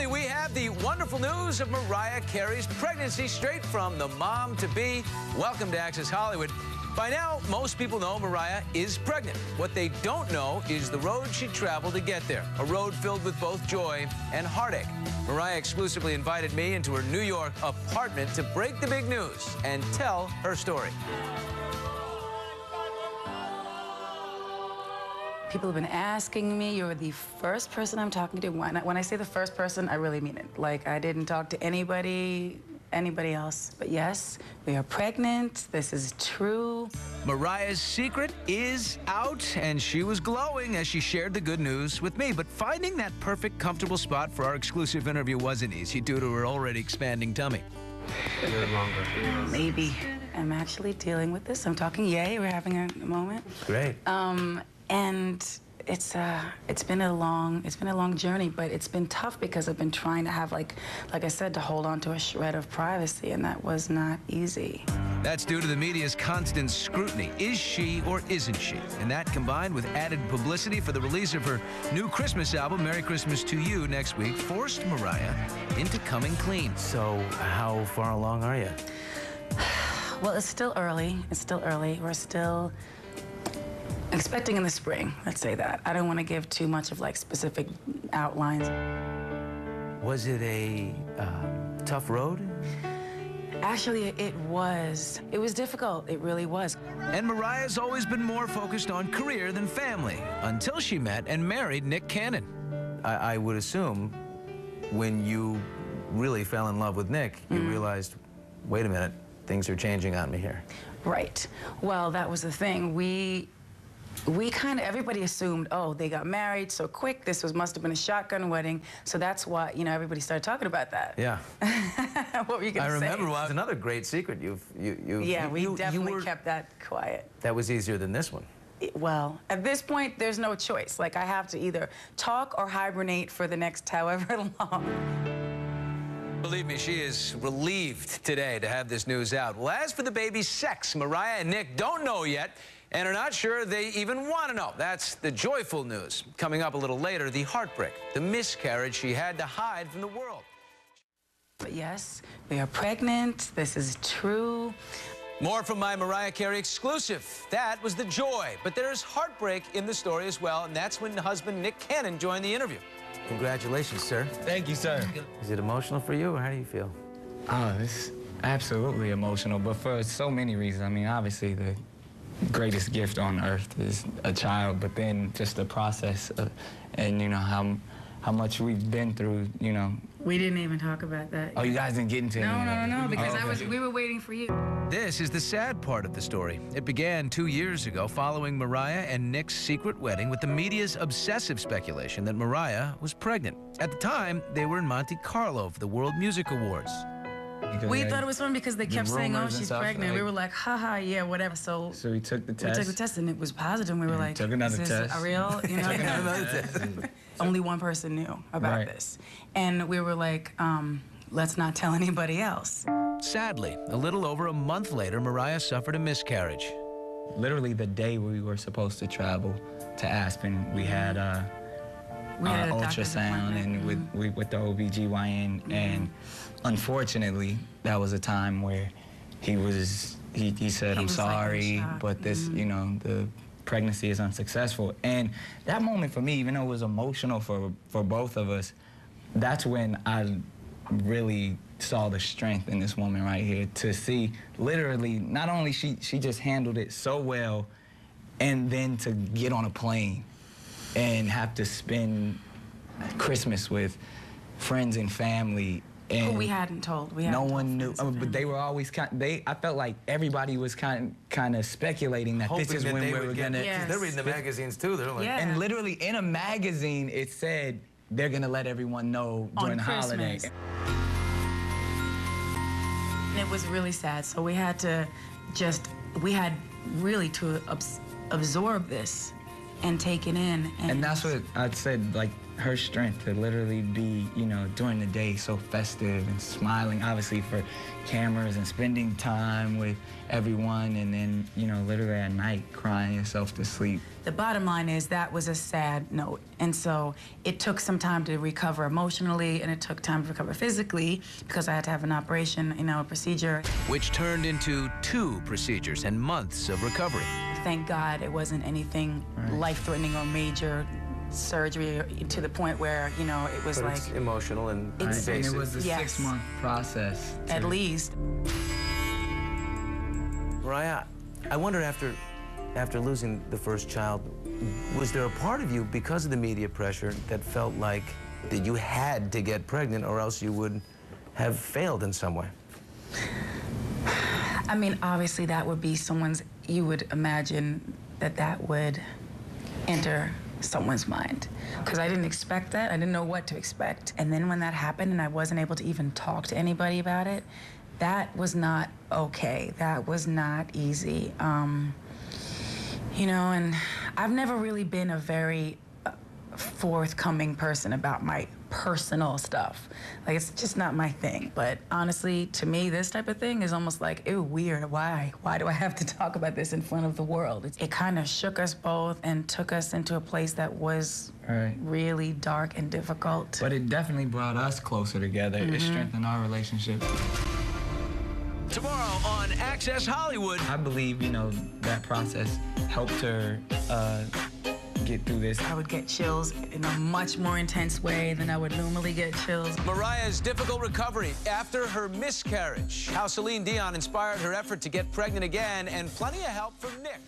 Finally, we have the wonderful news of Mariah Carey's pregnancy straight from the mom-to-be. Welcome to Access Hollywood. By now, most people know Mariah is pregnant. What they don't know is the road she traveled to get there, a road filled with both joy and heartache. Mariah exclusively invited me into her New York apartment to break the big news and tell her story. People have been asking me, you're the first person I'm talking to. When I say the first person, I really mean it. Like, I didn't talk to anybody else. But yes, we are pregnant. This is true. Mariah's secret is out, and she was glowing as she shared the good news with me. But finding that perfect, comfortable spot for our exclusive interview wasn't easy due to her already expanding tummy. A little longer. Maybe. I'm actually dealing with this. I'm talking yay. We're having a moment. Great. And it's been a long journey, but it's been tough because I've been trying to have, like I said, to hold on to a shred of privacy, and that was not easy. That's due to the media's constant scrutiny. Is she or isn't she? And that, combined with added publicity for the release of her new Christmas album, Merry Christmas to You, next week, forced Mariah into coming clean. So, how far along are you? Well, it's still early. It's still early. We're still expecting in the spring, let's say that. I don't want to give too much of, like, specific outlines. Was it a tough road? Actually, it was. It was difficult. It really was. And Mariah's always been more focused on career than family, until she met and married Nick Cannon. I would assume when you really fell in love with Nick, you realized, wait a minute, things are changing on me here. Right. Well, that was the thing. We kind of, everybody assumed, oh, they got married so quick. Must have been a shotgun wedding. So that's why, you know, everybody started talking about that. Yeah. What were you going to say? I remember, well, another great secret. Yeah, we definitely kept that quiet. That was easier than this one. Well, at this point, there's no choice. Like, I have to either talk or hibernate for the next however long. Believe me, she is relieved today to have this news out. Well, as for the baby's sex, Mariah and Nick don't know yet and are not sure they even want to know. That's the joyful news. Coming up a little later, the heartbreak, the miscarriage she had to hide from the world. But yes, we are pregnant. This is true. More from my Mariah Carey exclusive. That was the joy. But there's heartbreak in the story as well, and that's when husband Nick Cannon joined the interview. Congratulations, sir. Thank you, sir. Is it emotional for you, or how do you feel? Oh, it's absolutely emotional, but for so many reasons. I mean, obviously, the greatest gift on earth is a child, but then just the process of, and, you know, how much we've been through, you know. We didn't even talk about that. Oh, you guys didn't get into it? No, because we were waiting for you. This is the sad part of the story. It began 2 years ago following Mariah and Nick's secret wedding with the media's obsessive speculation that Mariah was pregnant. At the time, they were in Monte Carlo for the World Music Awards. We thought it was fun because they kept saying, oh, she's pregnant. We were like, haha, yeah, whatever. So we took the test. We took the test, and it was positive. And we were like, took another is test. this real? You know? Took another test. Only one person knew about this. And we were like, let's not tell anybody else. Sadly, a little over a month later, Mariah suffered a miscarriage. Literally the day we were supposed to travel to Aspen, we had ultrasound and with the OBGYN, and unfortunately, that was a time where he said, I'm sorry, but this, you know, the pregnancy is unsuccessful. And that moment for me, even though it was emotional for both of us, that's when I really saw the strength in this woman right here, to see literally, not only she just handled it so well, and then to get on a plane and have to spend Christmas with friends and family. And we hadn't told. No one knew. But they were always I felt like everybody was kind of speculating that this is when we were gonna. Yes. They're reading the magazines too. They're like, and literally in a magazine it said they're gonna let everyone know during the holiday. And it was really sad. So we had to we had really to absorb this and take it in. And that's what I said, like, her strength to literally be, you know, during the day so festive and smiling, obviously for cameras, and spending time with everyone, and then, you know, literally at night crying yourself to sleep. The bottom line is that was a sad note, and so it took some time to recover emotionally, and it took time to recover physically because I had to have an operation, you know, a procedure. Which turned into 2 procedures and months of recovery. Thank God it wasn't anything life-threatening or major surgery to the point where, you know, it was But like... it's emotional and It's- And invasive. it was a Yes. 6-month process. At least. Mariah, I wonder after losing the first child, was there a part of you, because of the media pressure, that felt like that you had to get pregnant or else you would have failed in some way? I mean, obviously that would be someone's, you would imagine that that would enter someone's mind. Because I didn't expect that. I didn't know what to expect. And then when that happened and I wasn't able to even talk to anybody about it, that was not okay. That was not easy. You know, and I've never really been a very forthcoming person about my personal stuff. Like, it's just not my thing. But honestly, to me, this type of thing is almost like, ew, weird. Why? Why do I have to talk about this in front of the world? It kind of shook us both and took us into a place that was really dark and difficult. But it definitely brought us closer together. It strengthened our relationship. Tomorrow on Access Hollywood. I believe, you know, that process helped her get through this. I would get chills in a much more intense way than I would normally get chills. Mariah's difficult recovery after her miscarriage. How Celine Dion inspired her effort to get pregnant again, and plenty of help from Nick.